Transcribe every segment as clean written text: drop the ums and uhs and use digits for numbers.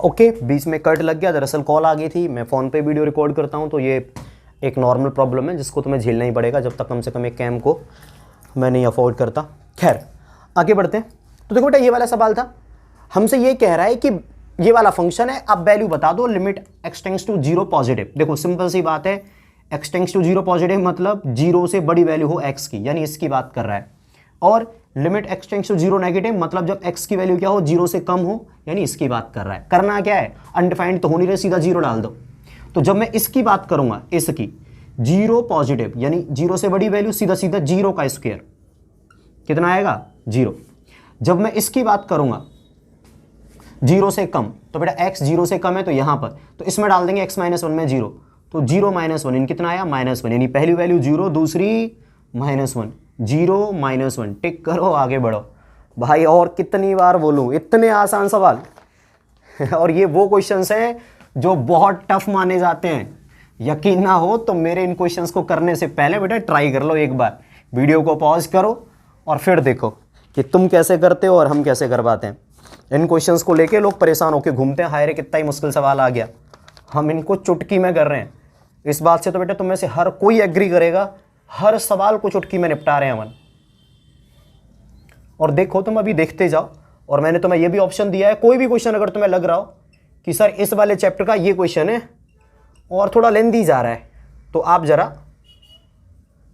Okay, बीच में cut लग गया, दरअसल कॉल आ गई थी, मैं फ़ोन पे वीडियो रिकॉर्ड करता हूँ तो ये एक नॉर्मल प्रॉब्लम है जिसको तुम्हें झेलना ही पड़ेगा जब तक कम से कम एक कैम को मैं नहीं अफोर्ड करता। खैर आगे बढ़ते हैं। तो देखो बेटा ये वाला सवाल था, हमसे ये कह रहा है कि ये वाला फंक्शन है, आप वैल्यू बता दो limit x tends to 0 positive. देखो सिंपल सी बात है, x टेंड्स टू 0 पॉजिटिव मतलब 0 से बड़ी वैल्यू हो x की, यानी इसकी बात कर रहा है। और limit x tends to 0 negative मतलब जब x की वैल्यू क्या हो, 0 से कम हो, यानी इसकी बात कर रहा है। करना क्या है, अनडिफाइंड तो हो नहीं रहे, सीधा 0 डाल दो। तो जब मैं इसकी बात करूंगा, इसकी 0 पॉजिटिव यानी 0 से बड़ी वैल्यू, सीधा सीधा 0 का स्क्वायर कितना आएगा 0। जब मैं इसकी बात करूंगा 0 से कम, तो बेटा x 0 से कम है तो यहां पर, तो इसमें डाल देंगे x -1 में 0, तो 0 -1 इन कितना आया -1, यानी पहली वैल्यू 0, दूसरी -1, 0 -1, टिक करो आगे बढ़ो भाई। और कितनी बार बोलूं, इतने आसान सवाल और ये वो क्वेश्चंस हैं जो बहुत टफ माने जाते हैं। यकीन ना हो तो मेरे इन क्वेश्चंस को करने से पहले बेटा ट्राई कर लो एक बार, वीडियो को पॉज करो और फिर देखो कि तुम कैसे करते हो और हम कैसे कर पाते हैं। इन क्वेश्चंस को लेके लोग परेशान होकर घूमते हैं, हाय रे कितना ही मुश्किल सवाल आ गया। हम इनको चुटकी में कर रहे हैं, इस बात से तो बेटा तुम में से हर कोई एग्री करेगा, हर सवाल को चुटकी में निपटा रहे हैं हम। और देखो तुम अभी देखते जाओ, और मैंने तुम्हें यह भी ऑप्शन दिया है, कोई भी क्वेश्चन अगर तुम्हें लग रहा हो कि सर इस वाले चैप्टर का ये क्वेश्चन है और थोड़ा लेंथी जा रहा है, तो आप जरा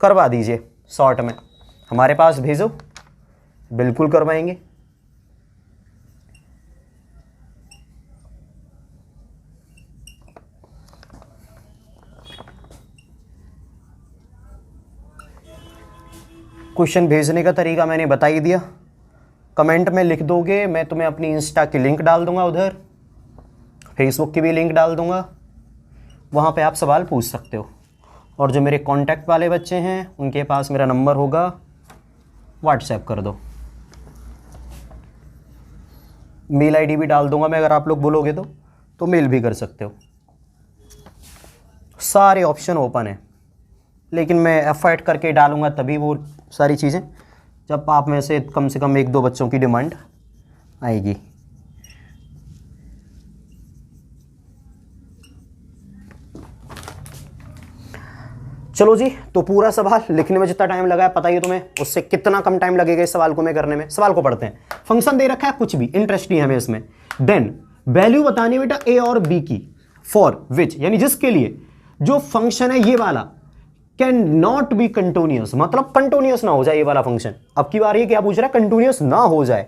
करवा दीजिए शॉर्ट में, हमारे पास भेजो, बिल्कुल करवाएंगे। क्वेश्चन भेजने का तरीका मैंने बता ही दिया, कमेंट में लिख दोगे, मैं तुम्हें अपनी इंस्टा की लिंक डाल दूंगा, उधर फेसबुक की भी लिंक डाल दूंगा, वहाँ पे आप सवाल पूछ सकते हो। और जो मेरे कांटेक्ट वाले बच्चे हैं उनके पास मेरा नंबर होगा, व्हाट्सएप कर दो, मेल आईडी भी डाल दूंगा मैं, अगर आप लोग बोलोगे तो मेल भी कर सकते हो। सारे ऑप्शन ओपन है, लेकिन मैं एफर्ट करके डालूंगा तभी वो सारी चीज़ें, जब आप में से कम 1-2 बच्चों की डिमांड आएगी। चलो जी, तो पूरा सवाल लिखने में जितना टाइम लगा है पता ही है तुम्हें, उससे कितना कम टाइम लगेगा इस सवाल को मैं करने में। सवाल को पढ़ते हैं। फंक्शन दे रखा है, कुछ भी इंटरेस्ट नहीं है हमें इसमें। देन वैल्यू बतानी है बेटा ए और बी की, फॉर विच यानी जिसके लिए जो फंक्शन है ये वाला कैन नॉट बी कंटिन्यूअस, मतलब कंटिन्यूअस ना हो जाए ये वाला फंक्शन। अब की बार ये क्या पूछ रहा है, कंटिन्यूअस ना हो जाए,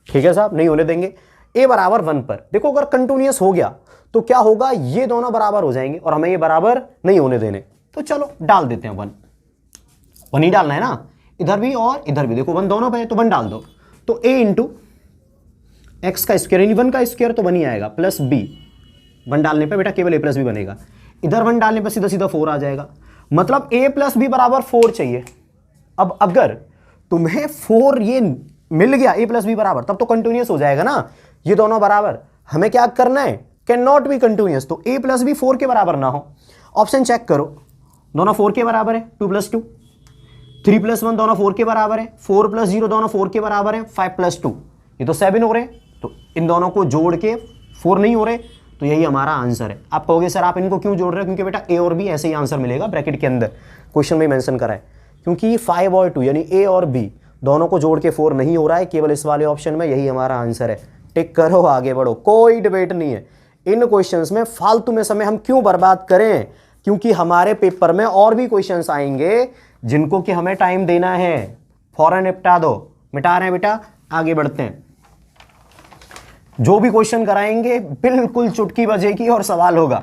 ठीक है साहब, नहीं होने देंगे। ए बराबर 1 पर, देखो अगर कंटिन्यूअस हो गया तो क्या होगा, ये दोनों बराबर हो जाएंगे और हमें ये बराबर नहीं होने देने, तो चलो डाल देते हैं 1 ही डालना है ना, इधर भी और इधर भी, देखो 1 दोनों पे है तो 1 डाल दो। तो a इंटू एक्स का स्क्वायर यानी 1 का स्क्वायर तो 1 ही आएगा, प्लस b, 1 डालने पे बेटा केवल a प्लस b बनेगा, इधर 1 डालने पे सीधा सीधा 4 आ जाएगा, मतलब a प्लस b बराबर 4 चाहिए। अब अगर तुम्हें 4 ये मिल गया a प्लस b बराबर, तब तो कंटिन्यूअस हो जाएगा ना, ये दोनों बराबर। हमें क्या करना है, कैन नॉट बी कंटिन्यूअस, तो a प्लस b 4 के बराबर ना हो। ऑप्शन चेक करो, दोनों 4 के बराबर है, 2 + 2, 3 + 1 दोनों 4 के बराबर है, 4 + 0 दोनों 4 के बराबर है, 5 + 2 ये तो 7 हो रहे हैं, तो इन दोनों को जोड़ के 4 नहीं हो रहे, तो यही हमारा आंसर है। आप कहोगे सर आप इनको क्यों जोड़ रहे हो, क्योंकि बेटा ए और बी ऐसे ही आंसर मिलेगा, ब्रैकेट के अंदर क्वेश्चन में मेंशन करा है, क्योंकि 5 और 2 यानी ए और बी दोनों को जोड़ के 4 नहीं हो रहा है, केवल इस वाले ऑप्शन में, यही हमारा आंसर है। टिक करो आगे बढ़ो, कोई डिबेट नहीं है। इन क्वेश्चंस में फालतू में समय हम क्यों बर्बाद करें, क्योंकि हमारे पेपर में और भी क्वेश्चंस आएंगे जिनको कि हमें टाइम देना है, फौरन निपटा दो। मिटा रहे हैं बेटा, आगे बढ़ते हैं। जो भी क्वेश्चन कराएंगे बिल्कुल चुटकी बजेगी और सवाल होगा।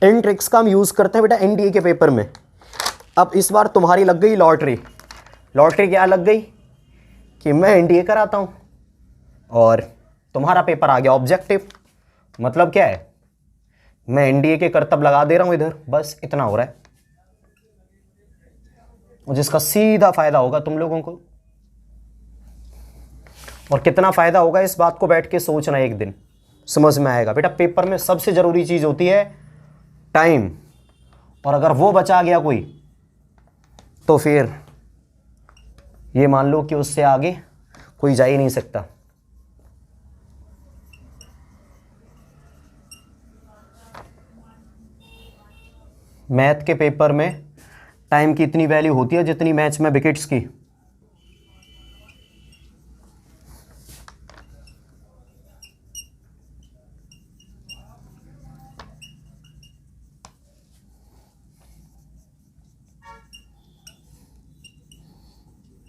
इन ट्रिक्स का हम यूज करते हैं बेटा एनडीए के पेपर में। अब इस बार तुम्हारी लग गई लॉटरी। लॉटरी क्या लग गई कि मैं एनडीए कराता हूं और तुम्हारा पेपर आ गया ऑब्जेक्टिव। मतलब क्या है, मैं एनडीए के करतब लगा दे रहा हूं इधर, बस इतना हो रहा है, और जिसका सीधा फायदा होगा तुम लोगों को। और कितना फायदा होगा इस बात को बैठ के सोचना, एक दिन समझ में आएगा। बेटा पेपर में सबसे जरूरी चीज होती है टाइम, और अगर वो बचा गया कोई तो फिर ये मान लो कि उससे आगे कोई जा ही नहीं सकता। मैथ के पेपर में टाइम की इतनी वैल्यू होती है जितनी मैच में विकेट्स की।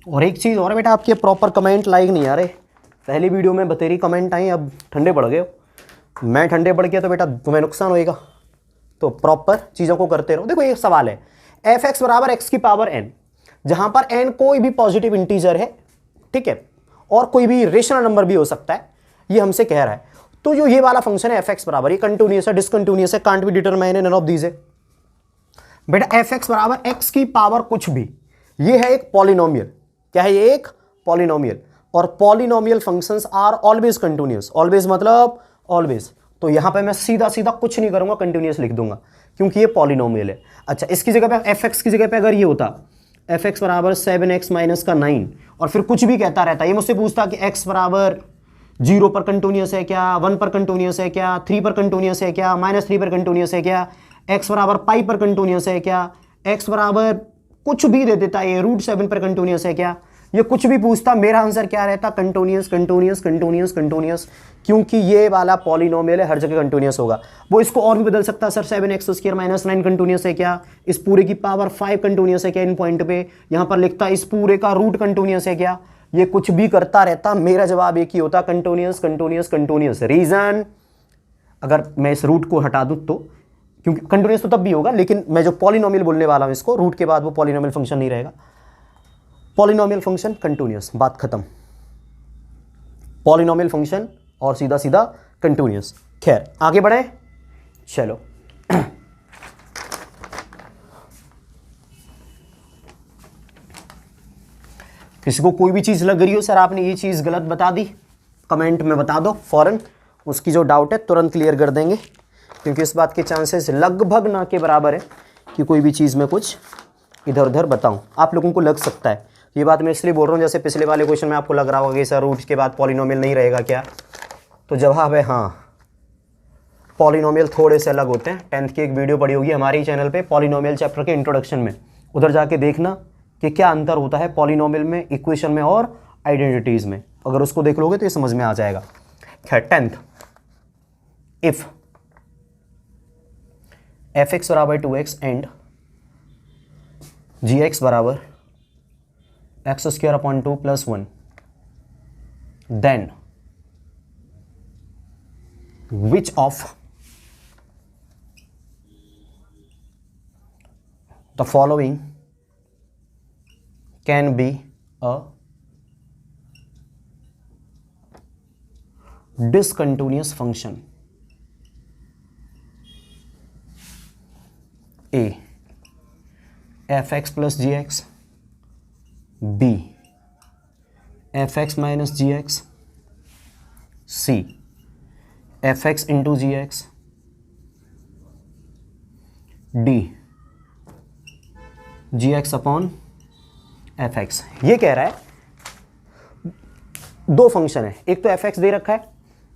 और एक चीज़ और बेटा, आपके प्रॉपर कमेंट लाइक नहीं आ रहे। पहली वीडियो में बतेरी कमेंट आई, अब ठंडे पड़ गए हो। मैं ठंडे पड़ गया तो बेटा तुम्हें नुकसान होएगा, तो प्रॉपर चीज़ों को करते रहो। देखो एक सवाल है, एफ एक्स बराबर एक्स की पावर एन, जहां पर एन कोई भी पॉजिटिव इंटीजर है, ठीक है, और कोई भी रेशनल नंबर भी हो सकता है, ये हमसे कह रहा है। तो जो ये वाला फंक्शन है एफ एक्स बराबर, ये कंटिन्यूअस है, डिसकंटिन्यूअस है, can't be determine none of these है। बेटा एफ एक्स बराबर एक्स की पावर कुछ भी, ये है एक पॉलिनोमियल। क्या है ये? एक पॉलिनोमियल। और polynomial functions are always continuous. Always मतलब ऑलवेज। तो यहां पे मैं सीधा सीधा कुछ नहीं करूंगा, कंटिन्यूअस लिख दूंगा, क्योंकि ये पॉलिनोमियल है। अच्छा, इसकी जगह पे एफ एक्स की जगह पे अगर ये होता एफ एक्स बराबर 7x माइनस का 9, और फिर कुछ भी कहता रहता, ये मुझसे पूछता कि x बराबर 0 पर कंटिन्यूअस है क्या, 1 पर कंटिन्यूअस है क्या, 3 पर कंटिन्यूअस है क्या, -3 पर कंटिन्यूअस है क्या, x बराबर पाई पर कंटिन्यूअस है क्या, x बराबर कुछ भी दे देता, ये √7 पर कंटिन्यूअस है क्या, ये कुछ भी पूछता, मेरा आंसर क्या रहता? कंटिन्यूअस कंटिन्यूअस कंटिन्यूअस कंटिन्यूअस, क्योंकि ये वाला पॉलिनोमियल है, हर जगह कंटिन्यूअस होगा। वो इसको और भी बदल सकता है, सर 7x² माइनस 9 कंटिन्यूअस है क्या, इस पूरे की पावर 5 कंटिन्यूअस है क्या, इन पॉइंट पे यहां पर लिखता इस पूरे का रूट कंटिन्यूअस है क्या, ये कुछ भी करता रहता, मेरा जवाब एक ही होता, कंटिन्यूअस कंटिन्यूअस कंटिन्यूअस। रीजन, अगर मैं इस रूट को हटा दूं तो, क्योंकि कंटिन्यूअस तो तब भी होगा, लेकिन मैं जो पॉलिनोमियल बोलने वाला हूं इसको, रूट के बाद वो पॉलिनोमियल फंक्शन नहीं रहेगा, पॉलिनोमियल फंक्शन कंटिन्यूअस, बात खत्म। पॉलिनोमियल फंक्शन और सीधा सीधा कंटिन्यूअस। खैर आगे बढ़े, चलो। किसी को कोई भी चीज लग रही हो, सर आपने ये चीज गलत बता दी, कमेंट में बता दो फौरन, उसकी जो डाउट है तुरंत क्लियर कर देंगे, क्योंकि इस बात के चांसेस लगभग ना के बराबर है कि कोई भी चीज़ में कुछ इधर उधर बताऊं। आप लोगों को लग सकता है, ये बात मैं इसलिए बोल रहा हूँ, जैसे पिछले वाले क्वेश्चन में आपको लग रहा होगा कि सर रूट्स के बाद पॉलिनोमियल नहीं रहेगा क्या, तो जवाब है हाँ, पॉलिनोमियल थोड़े से अलग होते हैं। 10th की एक वीडियो पड़ी होगी हमारे ही चैनल पे पॉलिनोमियल चैप्टर के इंट्रोडक्शन में, उधर जाके देखना कि क्या अंतर होता है पॉलिनोमियल में, इक्वेशन में और आइडेंटिटीज़ में। अगर उसको देख लोगे तो ये समझ में आ जाएगा। खैर 10th, इफ एफ एक्स बराबर 2x एंड जी एक्स बराबर x² + 1, then which of the following can be a discontinuous function? A, fx plus gx, B, fx minus gx, C, fx into gx, D, gx upon fx। ये कह रहा है दो function है, एक तो fx दे रखा है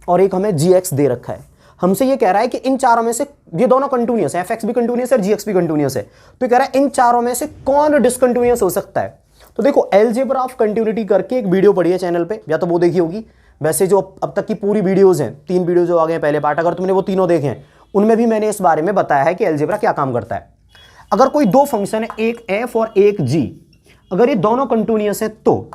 और एक हमें gx दे रखा है। हमसे ये कह रहा है कि इन चारों में से, ये दोनों कंटिन्यूअस है, fx भी कंटिन्यूअस है, gx भी कंटिन्यूअस है, तो कह रहा है इन चारों में से कौन डिसकंटिन्यूअस हो सकता है। तो देखो एलजेब्रा ऑफ कंटिन्यूटी करके एक वीडियो पड़ी है चैनल पे, या तो वो देखी होगी, वैसे जो अब तक की पूरी वीडियोस हैं, 3 वीडियो जो आ गए हैं पहले पार्ट, अगर तुमने वो तीनों देखे हैं उनमें भी मैंने इस बारे में बताया है कि एलजेब्रा क्या काम करता है। अगर कोई दो फंक्शन है, एक f और एक g, अगर ये दोनों कंटिन्यूअस है तो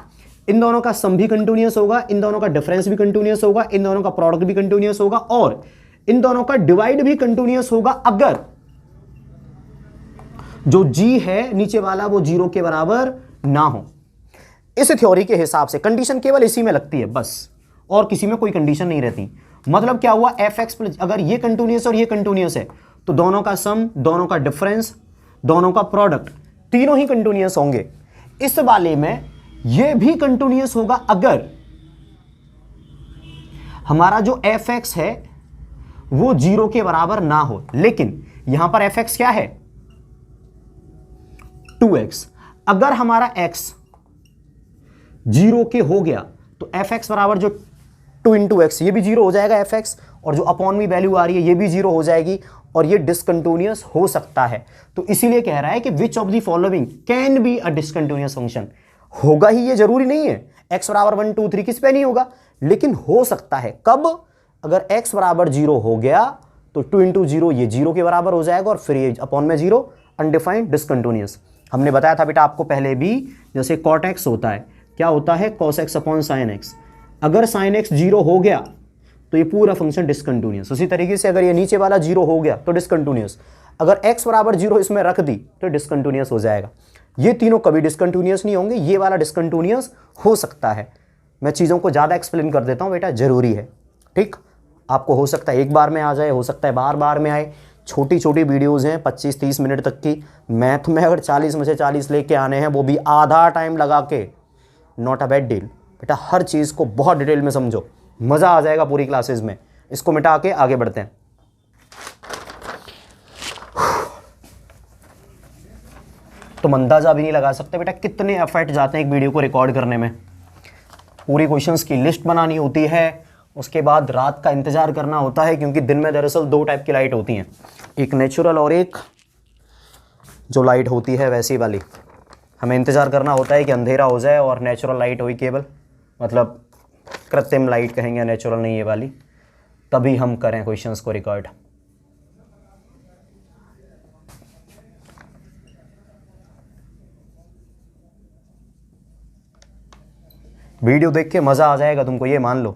इन दोनों का सम भी कंटिन्यूअस होगा, इन दोनों का डिफरेंस भी कंटिन्यूअस होगा, इन दोनों का प्रोडक्ट भी कंटिन्यूअस होगा, और इन दोनों का डिवाइड भी कंटिन्यूअस होगा अगर जो g है नीचे वाला वो 0 के बराबर ना हो। इस थ्योरी के हिसाब से कंडीशन केवल इसी में लगती है बस, और किसी में कोई कंडीशन नहीं रहती। मतलब क्या हुआ, fx प्लस, अगर ये कंटिन्यूअस और ये कंटिन्यूअस है तो दोनों का सम, दोनों का डिफरेंस, दोनों का प्रोडक्ट, तीनों ही कंटिन्यूअस होंगे। इस वाले में ये भी कंटिन्यूअस होगा अगर हमारा जो fx है वो 0 के बराबर ना हो। लेकिन यहां पर fx क्या है, 2x। अगर हमारा x 0 के हो गया तो fx बराबर जो 2 × x, ये भी 0 हो जाएगा fx, और जो अपॉन में वैल्यू आ रही है ये भी 0 हो जाएगी, और ये डिसकंटिन्यूअस हो सकता है। तो इसीलिए कह रहा है कि which of the following can be a discontinuous function. होगा ही, ये जरूरी नहीं है x बराबर 1 2 3 किस पे नहीं होगा, लेकिन हो सकता है। कब? अगर x बराबर 0 हो गया तो 2 इंटू 0 ये 0 के बराबर हो जाएगा और फिर ये अपॉन में 0, अनडिफाइंड डिसकंटिन्यूअस। हमने बताया था बेटा आपको पहले भी, जैसे cot x होता है, क्या होता है cos x upon sin x। अगर sin x 0 हो गया तो ये पूरा फंक्शन डिसकंटिन्यूअस। उसी तरीके से अगर ये नीचे वाला 0 हो गया तो डिसकंटिन्यूअस। अगर x बराबर 0 इसमें रख दी तो डिसकंटिन्यूअस हो जाएगा। ये तीनों कभी डिसकंटिन्यूअस नहीं होंगे, ये वाला डिसकंटिन्यूअस हो सकता है। मैं चीज़ों को ज़्यादा एक्सप्लेन कर देता हूँ बेटा, जरूरी है। ठीक, आपको हो सकता है एक बार में आ जाए, हो सकता है बार बार में आए। छोटी छोटी वीडियोज़ हैं 25-30 मिनट तक की। मैथ में अगर 40 में से 40 लेके आने हैं, वो भी आधा टाइम लगा के, नॉट अ बैड डील बेटा। हर चीज़ को बहुत डिटेल में समझो, मज़ा आ जाएगा पूरी क्लासेज में। इसको मिटा के आगे बढ़ते हैं। तुम अंदाज़ा भी नहीं लगा सकते बेटा कितने एफर्ट जाते हैं एक वीडियो को रिकॉर्ड करने में। पूरी क्वेश्चंस की लिस्ट बनानी होती है, उसके बाद रात का इंतज़ार करना होता है, क्योंकि दिन में दरअसल 2 टाइप की लाइट होती हैं, एक नेचुरल और एक जो लाइट होती है वैसी वाली। हमें इंतज़ार करना होता है कि अंधेरा हो जाए और नेचुरल लाइट हुई केवल, मतलब कृत्रिम लाइट कहेंगे, नेचुरल नहीं ये वाली, तभी हम करें क्वेश्चंस को रिकॉर्ड। वीडियो देख के मज़ा आ जाएगा तुमको, ये मान लो।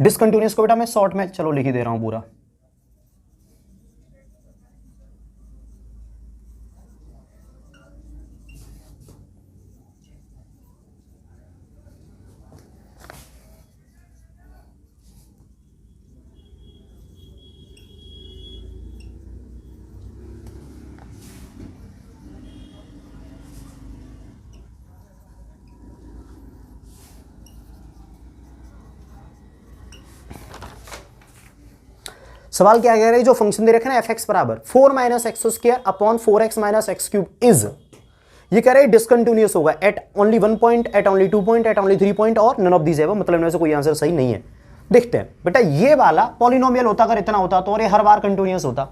डिसकंटिन्यूअस को बेटा मैं शॉर्ट में चलो लिख ही दे रहा हूं पूरा। सवाल क्या कह रहे हैं, जो फंक्शन दे रखा है ना f(x) बराबर 4 minus x square upon 4x minus x cube is, ये कह रहे हैं डिसकंटिन्यूअस होगा at only 1 point, at only 2 point, at only 3 point और नन ऑफ दीज एवर। मतलब इनमें से कोई आंसर सही नहीं है। देखते हैं बेटा, ये वाला पॉलिनोमियल होता अगर इतना होता तो, और ये हर बार कंटिन्यूअस होता।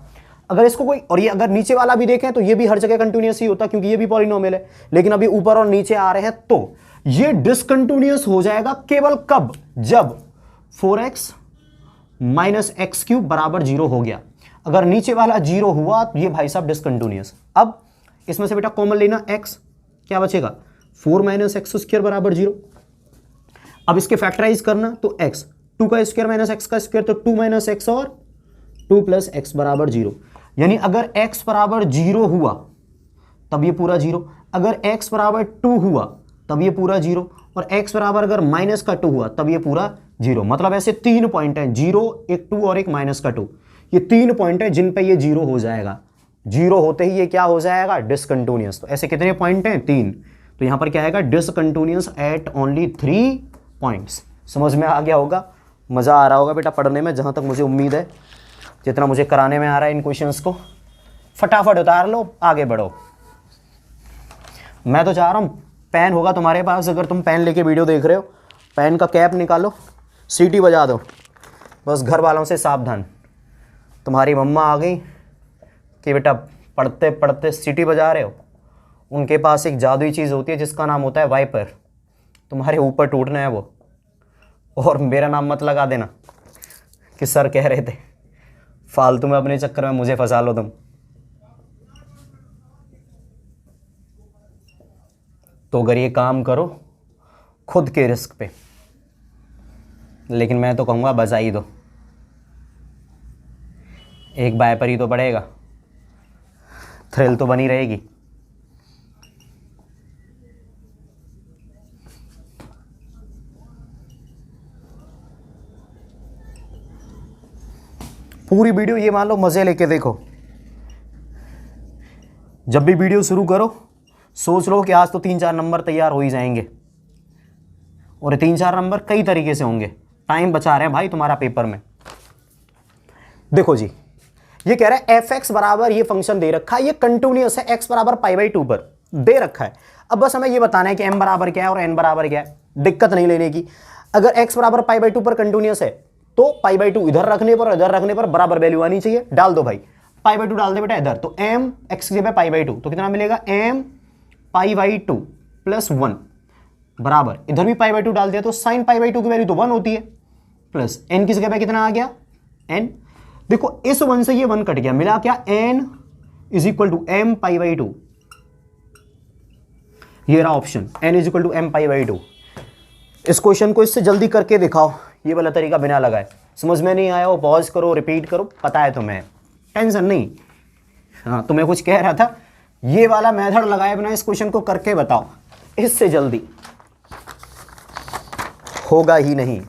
अगर इसको कोई, और ये अगर नीचे वाला भी देखें तो ये भी हर जगह कंटिन्यूअस ही होता, क्योंकि ये भी पॉलिनोमियल है। लेकिन अभी ऊपर और नीचे आ रहे हैं तो ये डिसकंटिन्यूअस हो जाएगा केवल कब, जब 4x माइनस एक्स क्यूब बराबर 0 हो गया। अगर नीचे वाला 0 हुआ तो ये भाई साहब डिसकंटिन्यूअस। अब इसमें से बेटा कॉमन लेना x, क्या बचेगा 4 माइनस एक्स स्क्वायर बराबर 0। अब इसके फैक्टराइज करना तो x 2 का स्क्वायर माइनस एक्स का स्क्वायर तो 2 माइनस एक्स और 2 प्लस एक्स बराबर 0। यानी अगर x बराबर 0 हुआ तब ये पूरा 0, अगर x बराबर 2 हुआ तब ये पूरा 0, और x बराबर अगर माइनस का 2 हुआ तब ये पूरा 0। मतलब ऐसे 3 पॉइंट हैं, 0, एक 2 और एक माइनस का 2। ये 3 पॉइंट है जिन पे ये 0 हो जाएगा। 0 होते ही ये क्या हो जाएगा, डिसकंटिन्यूअस। तो ऐसे कितने पॉइंट हैं, 3। तो यहां पर क्या आएगा, डिसकंटिन्यूअस एट ओनली 3 पॉइंट्स। समझ में आ गया होगा, मज़ा आ रहा होगा बेटा पढ़ने में, जहां तक मुझे उम्मीद है, जितना मुझे कराने में आ रहा है इन क्वेश्चंस को। फटाफट उतार लो, आगे बढ़ो। मैं तो चाह रहा हूं पेन होगा तुम्हारे पास, अगर तुम पेन लेके वीडियो देख रहे हो, पेन का कैप निकालो, सीटी बजा दो। बस घर वालों से सावधान, तुम्हारी मम्मा आ गई कि बेटा पढ़ते पढ़ते सीटी बजा रहे हो। उनके पास एक जादुई चीज़ होती है जिसका नाम होता है वाइपर, तुम्हारे ऊपर टूटना है वो। और मेरा नाम मत लगा देना कि सर कह रहे थे, फालतू में अपने चक्कर में मुझे फंसा लो तुम। तो अगर ये काम करो खुद के रिस्क पे, लेकिन मैं तो कहूँगा बजा ही दो, एक वाइपर ही तो पड़ेगा, थ्रिल तो बनी रहेगी। पूरी वीडियो ये मान लो मज़े लेके देखो। जब भी वीडियो शुरू करो सोच लो कि आज तो 3-4 नंबर तैयार हो ही जाएंगे, और 3-4 नंबर कई तरीके से होंगे। टाइम बचा रहे हैं भाई तुम्हारा पेपर में। देखो जी, ये कह रहा है f(x) बराबर, ये फंक्शन दे रखा है, ये कंटिन्यूअस है, x बराबर π/2 पर दे रखा है। अब बस हमें ये बताना है कि m बराबर क्या है और n बराबर क्या है, दिक्कत नहीं लेने की। अगर x बराबर π/2 पर कंटिन्यूअस है तो पाई बाई टू इधर रखने पर, इधर रखने पर बराबर वैल्यू आनी चाहिए। डाल दो भाई, पाई बाई टू डाल दे बेटा इधर, तो एम एक्स की जगह पाई बाई टू, तो कितना मिलेगा m pi by two plus 1 बराबर, इधर भी पाई बाई टू डाल दिया तो साइन पाई बाई टू की वैल्यू तो 1 होती है, प्लस एन की जगह पे कितना आ गया एन। देखो इस 1 से ये 1 कट गया, मिला क्या n is equal to m pi by two. ये रहा option, n is equal to m pi by two. इस क्वेश्चन को इससे जल्दी करके दिखाओ, ये वाला तरीका बिना लगाए। समझ में नहीं आया हो पॉज करो, रिपीट करो, पता है तुम्हें, टेंशन नहीं। हाँ तुम्हें कुछ कह रहा था, ये वाला मेथड लगाए बिना इस क्वेश्चन को करके बताओ, इससे जल्दी होगा ही नहीं।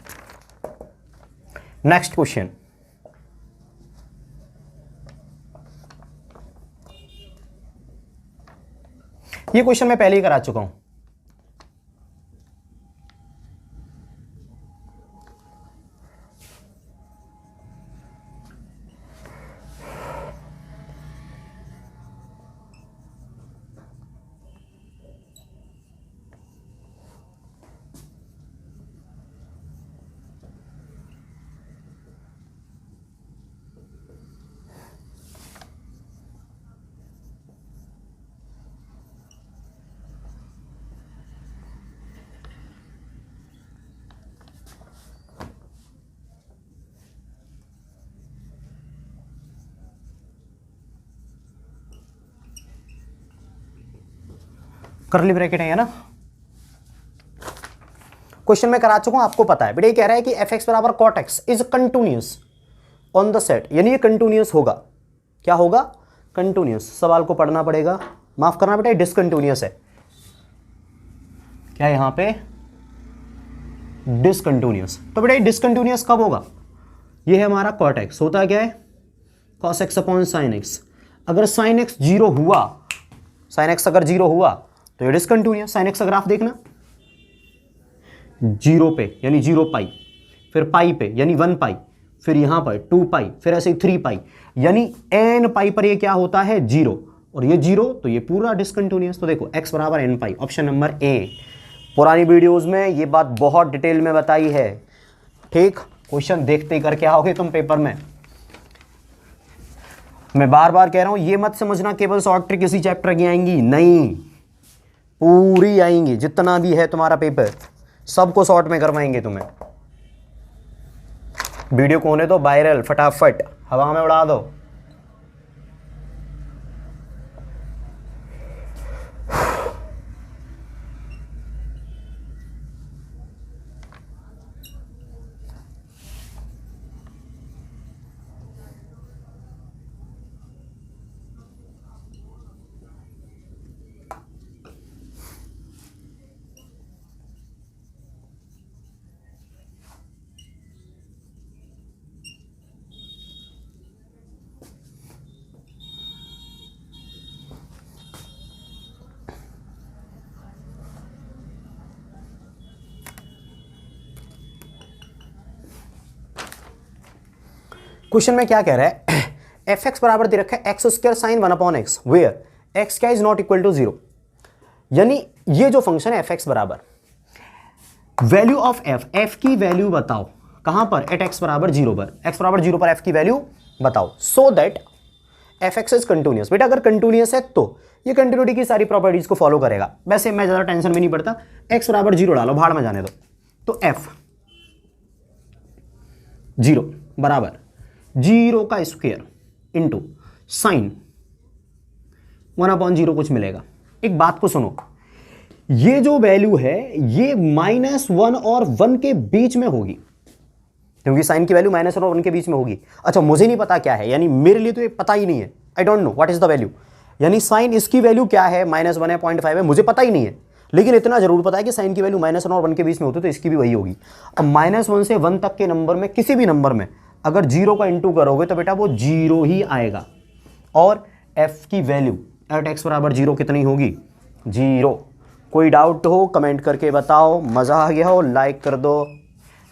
नेक्स्ट क्वेश्चन, ये क्वेश्चन मैं पहले ही करा चुका हूं। कर्ली ब्रैकेट है ना, क्वेश्चन में करा चुका हूं, आपको पता है बेटा। ये कह रहा है कि एफ एक्स बराबर cot x is continuous on the set, यानी ये कंटिन्यूअस होगा। क्या होगा? कंटिन्यूअस। सवाल को पढ़ना पड़ेगा, माफ करना बेटा, डिसकंटिन्यूअस है। क्या यहां पे डिसकंटिन्यूअस? तो बेटा डिसकंटिन्यूअस कब होगा? ये है हमारा कॉट एक्स, होता क्या है cos x upon sine x. अगर साइन एक्स जीरो हुआ, साइन एक्स अगर जीरो हुआ तो ये डिसकंटिन्यूअस। साइन एक्स का ग्राफ देखना, जीरो पे यानी 0 पाई, फिर पाई पे यानी 1 पाई, फिर यहां पर 2 पाई, फिर ऐसे ही 3 पाई, यानी n पाई पर ये क्या होता है 0, और ये 0 तो ये पूरा डिसकंटिन्यूअस। तो देखो x बराबर n pi, option number A. पुरानी वीडियोस में ये बात बहुत डिटेल में बताई है, ठीक। क्वेश्चन देखते ही करके आओगे तुम पेपर में। मैं बार बार कह रहा हूं, ये मत समझना केवल शॉर्ट ट्रिक इसी चैप्टर की आएंगी, नहीं, पूरी आएंगी। जितना भी है तुम्हारा पेपर सबको शॉर्ट में करवाएंगे तुम्हें। वीडियो को होने दो वायरल, फटाफट हवा में उड़ा दो। क्वेश्चन में क्या कह रहा है, एफ एक्स बराबर दे रखा है x square sine 1 upon x, where x क्या इज नॉट इक्वल टू 0। यानी ये जो फंक्शन है एफ एक्स बराबर वैल्यू ऑफ एफ, एफ की वैल्यू बताओ कहां पर, एट एक्स बराबर 0 पर, एक्स बराबर 0 पर एफ की वैल्यू बताओ, so that F x is continuous. बेटा अगर कंटिन्यूअस है तो ये कंटिन्यूटी की सारी प्रॉपर्टीज को फॉलो करेगा। वैसे मैं ज्यादा टेंशन में नहीं पड़ता, एक्स बराबर 0 डालो, भाड़ में जाने दो। तो एफ 0 बराबर 0 का स्क्वायर इंटू साइन 1 अपॉन 0 कुछ मिलेगा। एक बात को सुनो, ये जो वैल्यू है ये -1 और 1 के बीच में होगी, क्योंकि साइन की वैल्यू -1 और 1 के बीच में होगी। अच्छा मुझे नहीं पता क्या है, यानी मेरे लिए तो ये पता ही नहीं है, I don't know what is the value. यानी साइन इसकी वैल्यू क्या है, -1 है, 0.5 है, मुझे पता ही नहीं है। लेकिन इतना जरूर पता है कि साइन की वैल्यू -1 और 1 के बीच में होती तो इसकी भी वही होगी। अब -1 से 1 तक के नंबर में किसी भी नंबर में अगर 0 का इंटू करोगे तो बेटा वो 0 ही आएगा। और f की वैल्यू एट x बराबर 0 कितनी होगी, 0। कोई डाउट हो कमेंट करके बताओ, मज़ा आ गया हो लाइक कर दो।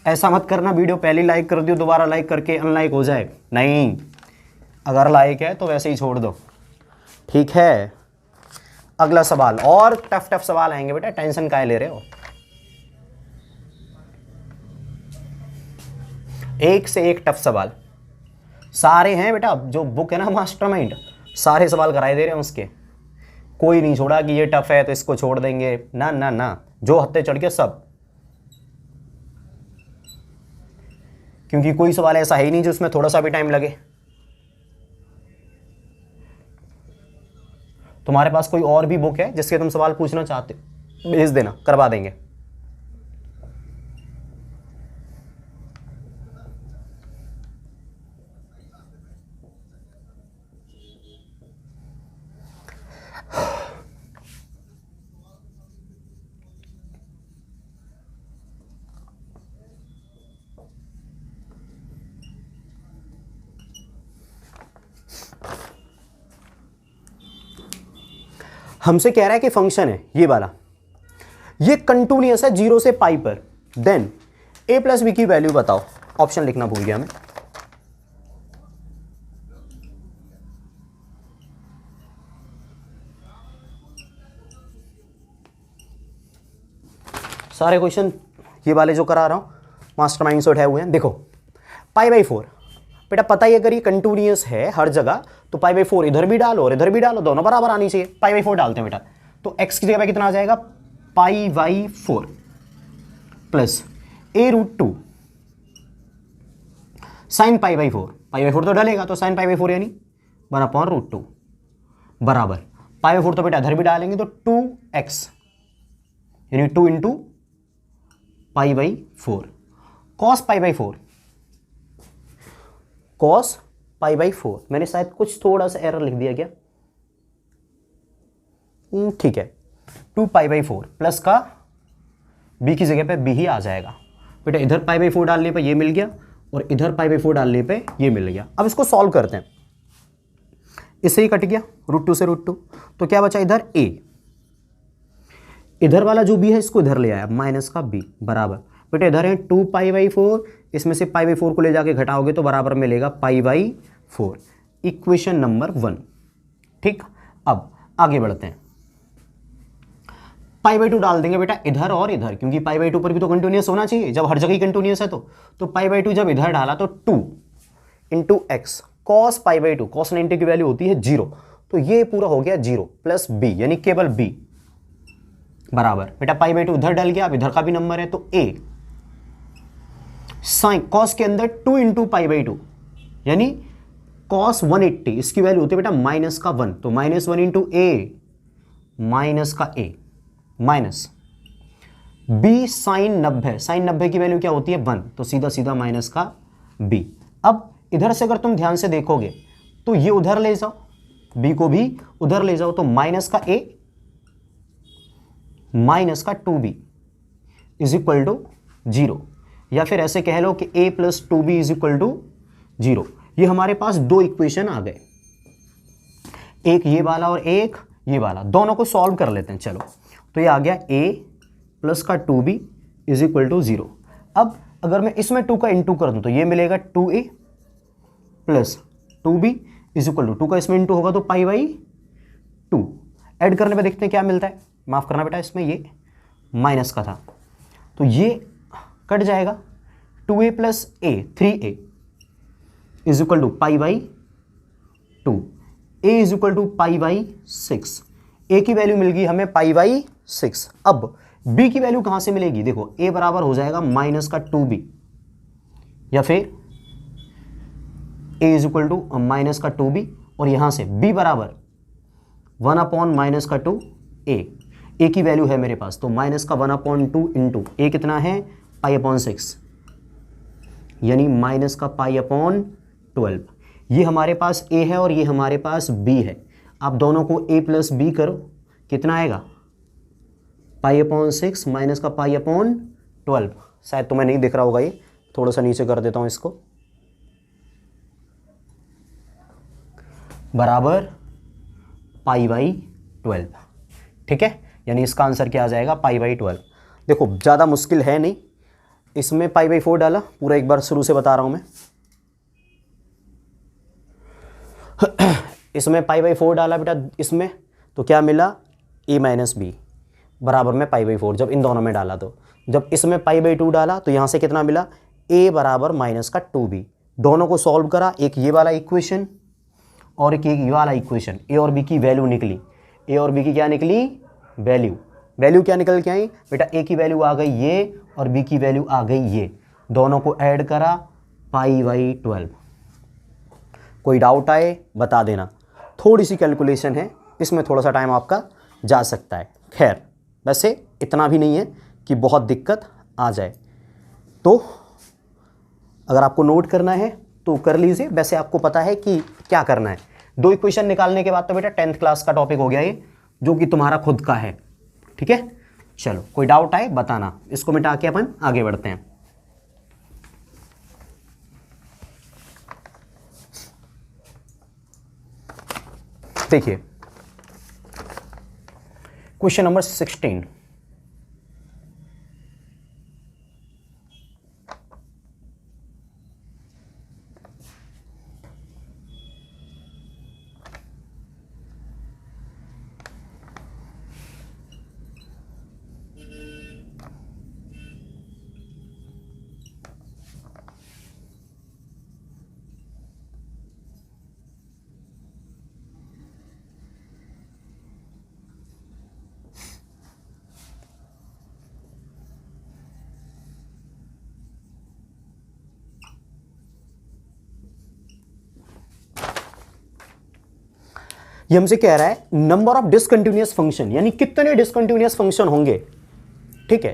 ऐसा मत करना वीडियो पहले लाइक कर दियो, दोबारा लाइक करके अनलाइक हो जाए, नहीं, अगर लाइक है तो वैसे ही छोड़ दो, ठीक है। अगला सवाल, और टफ सवाल आएंगे बेटा, टेंशन काहे ले रहे हो। एक से एक टफ सवाल सारे हैं बेटा, जो बुक है ना मास्टरमाइंड, सारे सवाल कराए दे रहे हैं उसके, कोई नहीं छोड़ा कि ये टफ है तो इसको छोड़ देंगे, ना ना ना, जो हत्ते चढ़ के सब, क्योंकि कोई सवाल ऐसा है ही नहीं जिसमें थोड़ा सा भी टाइम लगे। तुम्हारे पास कोई और भी बुक है जिसके तुम सवाल पूछना चाहते हो, भेज देना, करवा देंगे। हमसे कह रहा है कि फंक्शन है ये वाला, ये कंटिन्यूअस है 0 से पाई पर, देन a प्लस बी की वैल्यू बताओ। ऑप्शन लिखना भूल गया मैं। सारे क्वेश्चन ये वाले जो करा रहा हूं मास्टरमाइंड से उठाए हुए हैं। देखो π/4 बेटा, पता ही अगर ये कंटिन्यूअस है हर जगह तो π/4 इधर भी डालो और इधर भी डालो, दोनों बराबर आनी चाहिए। π/4 डालते हैं बेटा, तो x की जगह पे कितना आ जाएगा, π/4 प्लस a√2 साइन π/4, π/4 तो डलेगा तो साइन π/4 यानी 1/√2 बराबर π/4 तो बेटा इधर भी डालेंगे तो 2x यानी 2 इंटू π/4 cos π/4, cos π/4। मैंने शायद कुछ थोड़ा सा एरर लिख दिया क्या, ठीक है, 2π/4 प्लस का b की जगह पे b ही आ जाएगा बेटा। इधर π/4 डालने पे ये मिल गया और इधर π/4 डालने पे ये मिल गया। अब इसको सॉल्व करते हैं, इससे ही कट गया √2 से √2, तो क्या बचा इधर a, इधर वाला जो b है इसको इधर ले आया माइनस का b बराबर बेटा, इधर है 2π/4, इसमें से π/4 को ले जाके घटाओगे तो बराबर मिलेगा π/4, इक्वेशन नंबर 1। ठीक, अब आगे बढ़ते हैं, π/2 डाल देंगे बेटा इधर और इधर, क्योंकि π/2 पर भी तो कंटिन्यूअस होना चाहिए, जब हर जगह ही कंटिन्यूअस है तो π/2 जब इधर डाला तो 2 इंटू एक्स कॉस π/2, कॉस 90 की वैल्यू होती है 0, तो ये पूरा हो गया 0 प्लस b यानी केवल b बराबर बेटा π/2 इधर डल गया, अब इधर का भी नंबर है तो a साइन कॉस के अंदर 2 इंटू π/2 यानी कॉस 180, इसकी वैल्यू होती है बेटा माइनस का 1, तो -1 इंटू a माइनस का a minus b sine 90, sine 90 की वैल्यू क्या होती है 1, तो सीधा सीधा माइनस का b। अब इधर से अगर तुम ध्यान से देखोगे तो ये उधर ले जाओ, b को भी उधर ले जाओ, तो माइनस का a माइनस का 2b इज इक्वल टू 0, या फिर ऐसे कह लो कि a plus 2b is equal to 0। ये हमारे पास दो इक्वेशन आ गए, एक ये वाला और एक ये वाला, दोनों को सॉल्व कर लेते हैं। चलो, तो ये आ गया a प्लस का 2b इज इक्वल टू 0। अब अगर मैं इसमें 2 का इंटू कर दूं तो ये मिलेगा 2a plus 2b is equal to 2 का इसमें इंटू होगा तो π/2। ऐड करने पे देखते हैं क्या मिलता है, माफ करना बेटा इसमें ये माइनस का था, तो ये कट जाएगा, 2a plus a 3a is equal to π/2, a is equal to π/6, a की वैल्यू मिल गई हमें π/6। अब b की वैल्यू कहां से मिलेगी, देखो a बराबर हो जाएगा माइनस का 2b, या फिर a is equal to minus का 2b, और यहां से b बराबर 1/- माइनस का 2a, a की वैल्यू है मेरे पास तो माइनस का 1/2 इंटू a कितना है π/6 यानी माइनस का π/12। ये हमारे पास a है और ये हमारे पास b है, आप दोनों को a प्लस b करो, कितना आएगा π/6 माइनस का π/12। शायद तुम्हें नहीं दिख रहा होगा, ये थोड़ा सा नीचे कर देता हूं इसको, बराबर π/12। ठीक है, यानी इसका आंसर क्या आ जाएगा π/12। देखो ज़्यादा मुश्किल है नहीं, इसमें π/4 डाला, पूरा एक बार शुरू से बता रहा हूं मैं, इसमें π/4 डाला बेटा इसमें, तो क्या मिला a माइनस b बराबर में π/4, जब इन दोनों में डाला तो, जब इसमें π/2 डाला तो यहाँ से कितना मिला ए बराबर माइनस का 2b। दोनों को सॉल्व करा, एक ये वाला इक्वेशन और एक ये वाला इक्वेशन, ए और बी की वैल्यू निकली। ए और बी की क्या निकली? वैल्यू। वैल्यू क्या निकल के आई बेटा? ए की वैल्यू आ गई ये और बी की वैल्यू आ गई ये। दोनों को ऐड करा, π/12। कोई डाउट आए बता देना। थोड़ी सी कैलकुलेशन है, इसमें थोड़ा सा टाइम आपका जा सकता है। खैर वैसे इतना भी नहीं है कि बहुत दिक्कत आ जाए। तो अगर आपको नोट करना है तो कर लीजिए, वैसे आपको पता है कि क्या करना है। 2 इक्वेशन निकालने के बाद तो बेटा 10th क्लास का टॉपिक हो गया ये, जो कि तुम्हारा खुद का है। ठीक है, चलो कोई डाउट आए बताना। इसको मिटा के अपन आगे बढ़ते हैं। देखिए क्वेश्चन नंबर 16। ये हमसे कह रहा है नंबर ऑफ डिसकंटिन्यूअस फंक्शन, यानी कितने डिसकंटिन्यूअस फंक्शन होंगे। ठीक है,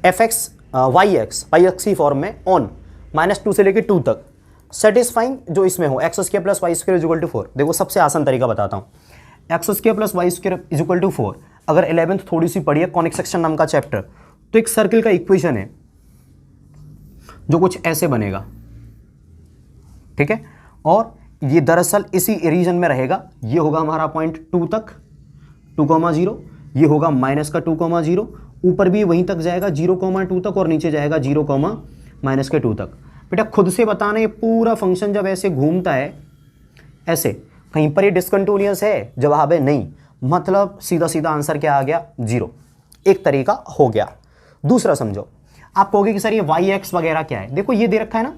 एफ एक्स वाई एक्स पाई एक्स की फॉर्म में ऑन -2 से लेकर 2 तक सेटिस्फाइंग जो इसमें हो x² + y² = 4। देखो सबसे आसान तरीका बताता हूं। x² + y² = 4। अगर 11th थोड़ी सी पढ़ी है कॉनिक सेक्शन नाम का चैप्टर, तो एक सर्किल का इक्वेशन है जो कुछ ऐसे बनेगा। ठीक है, और ये दरअसल इसी रीजन में रहेगा। ये होगा हमारा पॉइंट 2 तक 2,0, ये होगा -2,0, ऊपर भी वहीं तक जाएगा 0,2 तक और नीचे जाएगा 0,-2 तक। बेटा खुद से बताना, ये पूरा फंक्शन जब ऐसे घूमता है ऐसे, कहीं पर ये डिसकंटिन्यूअस है? जवाब है नहीं। मतलब सीधा सीधा आंसर क्या आ गया? 0। एक तरीका हो गया। दूसरा समझो, आप कहोगे कि सर ये वाई एक्स वगैरह क्या है। देखो ये दे रखा है ना,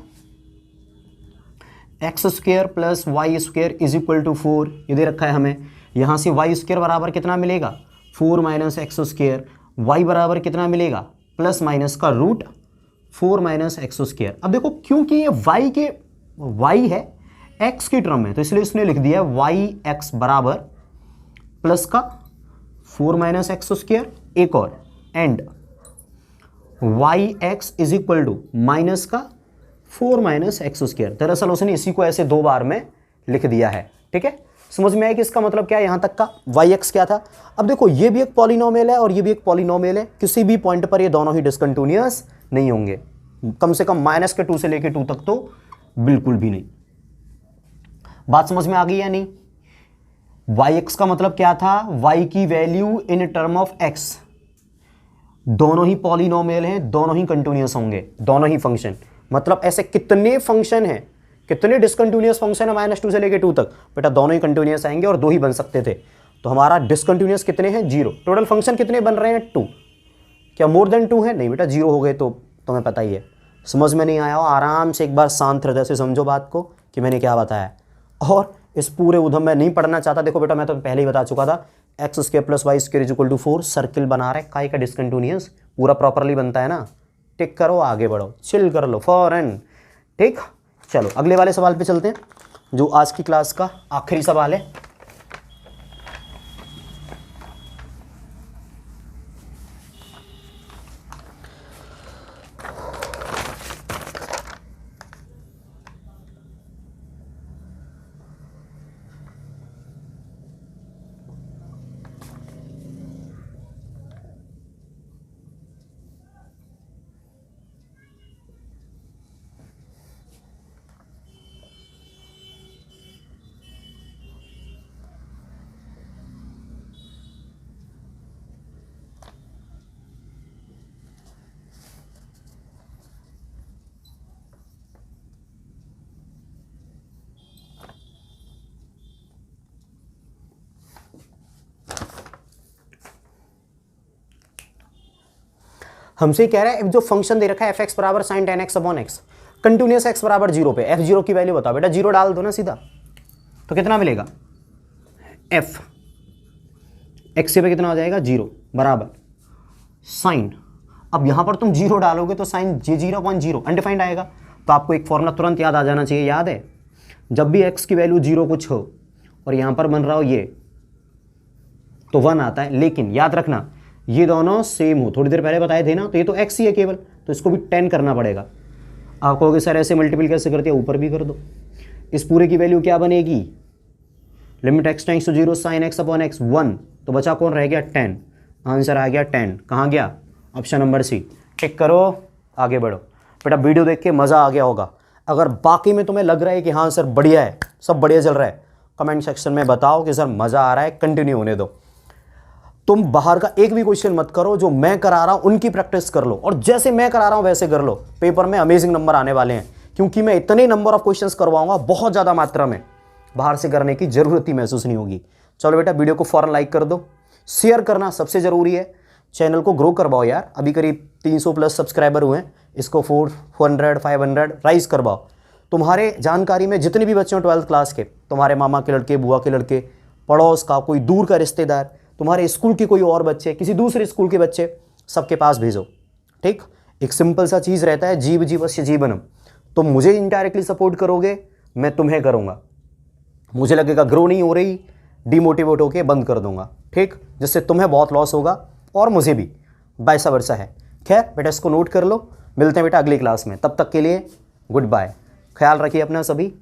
x² + y² = 4, ये दे रखा है हमें। यहां से y² बराबर कितना मिलेगा? 4 - x²। y बराबर कितना मिलेगा? ±√4 - x²। अब देखो क्योंकि ये y है x की टर्म में, तो इसलिए इसने लिख दिया yx बराबर प्लस का 4 - x²। एक और एंड yx = माइनस का 4 - x²। दरअसल उसने इसी को ऐसे 2 बार में लिख दिया है। ठीक है, समझ में आया कि इसका मतलब क्या है? यहां तक का yx क्या था। अब देखो ये भी एक पॉलिनोमियल है और ये भी एक पॉलिनोमियल है, किसी भी पॉइंट पर ये दोनों ही डिसकंटिन्यूअस नहीं होंगे। कम से कम -2 से लेकर 2 तक तो बिल्कुल भी नहीं। बात समझ में आ गई या नहीं? yx का मतलब क्या था? y की value in term of x। दोनों ही पॉलिनोमियल हैं, दोनों ही कंटिन्यूअस होंगे, दोनों ही फंक्शन। मतलब ऐसे कितने फंक्शन हैं, कितने डिसकंटिन्यूअस फंक्शन है -2 से लेकर 2 तक? बेटा दोनों ही कंटिन्यूअस आएंगे और 2 ही बन सकते थे। तो हमारा डिसकंटिन्यूअस कितने हैं? 0। टोटल फंक्शन कितने बन रहे हैं? 2। क्या मोर देन 2 है? नहीं बेटा 0 हो गए तो तुम्हें पता ही है। समझ में नहीं आया हो आराम से एक बार शांत हृदय से समझो बात को कि मैंने क्या बताया। और इस पूरे उधम में नहीं पढ़ना चाहता, देखो बेटा मैं तो पहले ही बता चुका था, x² + y² = 4 सर्किल बना रहे, काय का डिसकंटिन्यूअस पूरा प्रॉपरली बनता है ना। टिक करो, आगे बढ़ो, चिल कर लो फॉरन। ठीक, चलो अगले वाले सवाल पे चलते हैं, जो आज की क्लास का आखिरी सवाल है। हमसे कह रहा है जो फंक्शन दे रखा है एफ एक्स बराबर sine ten x upon x, continuous x बराबर 0 पे, f0 की वैल्यू बताओ बेटा, 0 डाल दो ना सीधा, तो कितना मिलेगा, f एक्स पे कितना हो जाएगा 0 बराबर साइन, अब यहां पर तुम 0 डालोगे तो साइन J0/0 अनडिफाइंड आएगा, तो आपको एक फॉर्मूला तुरंत याद आ जाना चाहिए, याद है, जब भी x की वैल्यू 0 कुछ हो और यहां पर बन रहा हो ये, तो 1 आता है, लेकिन याद रखना ये दोनों सेम हो, थोड़ी देर पहले बताए थे ना, तो ये तो x ही है केवल, तो इसको भी 10 करना पड़ेगा। आप कहोगे सर ऐसे मल्टीपल कैसे करते हैं, ऊपर भी कर दो, इस पूरे की वैल्यू क्या बनेगी, limit x tends to 0 sine x upon x 1, तो बचा कौन रह गया 10, आंसर आ गया 10, कहाँ गया, ऑप्शन नंबर सी, टिक करो, आगे बढ़ो। बेटा वीडियो देख के मज़ा आ गया होगा, अगर बाकी में तुम्हें लग रहा है कि हाँ सर बढ़िया है, सब बढ़िया चल रहा है, कमेंट सेक्शन में बताओ कि सर मज़ा आ रहा है, कंटिन्यू होने दो। तुम बाहर का एक भी क्वेश्चन मत करो, जो मैं करा रहा हूं उनकी प्रैक्टिस कर लो, और जैसे मैं करा रहा हूं वैसे कर लो, पेपर में अमेजिंग नंबर आने वाले हैं, क्योंकि मैं इतने नंबर ऑफ क्वेश्चंस करवाऊंगा बहुत ज़्यादा मात्रा में, बाहर से करने की जरूरत ही महसूस नहीं होगी। चलो बेटा वीडियो को फौरन लाइक कर दो, शेयर करना सबसे ज़रूरी है, चैनल को ग्रो करवाओ यार, अभी करीब 300 प्लस सब्सक्राइबर हुए हैं, इसको 400 500 राइज करवाओ। तुम्हारे जानकारी में जितने भी बच्चे हो 12th क्लास के, तुम्हारे मामा के लड़के, बुआ के लड़के, पड़ोस का कोई दूर का रिश्तेदार, तुम्हारे स्कूल के कोई और बच्चे, किसी दूसरे स्कूल के बच्चे, सबके पास भेजो, ठीक। एक सिंपल सा चीज़ रहता है, जीव जीवस्य जीवनम, तुम मुझे इनडायरेक्टली सपोर्ट करोगे, मैं तुम्हें करूँगा, मुझे लगेगा ग्रो नहीं हो रही, डिमोटिवेट होके बंद कर दूंगा, ठीक, जिससे तुम्हें बहुत लॉस होगा और मुझे भी, वैसा वर्षा है। खैर बेटा इसको नोट कर लो, मिलते हैं बेटा अगली क्लास में, तब तक के लिए गुड बाय, ख्याल रखिए अपना सभी।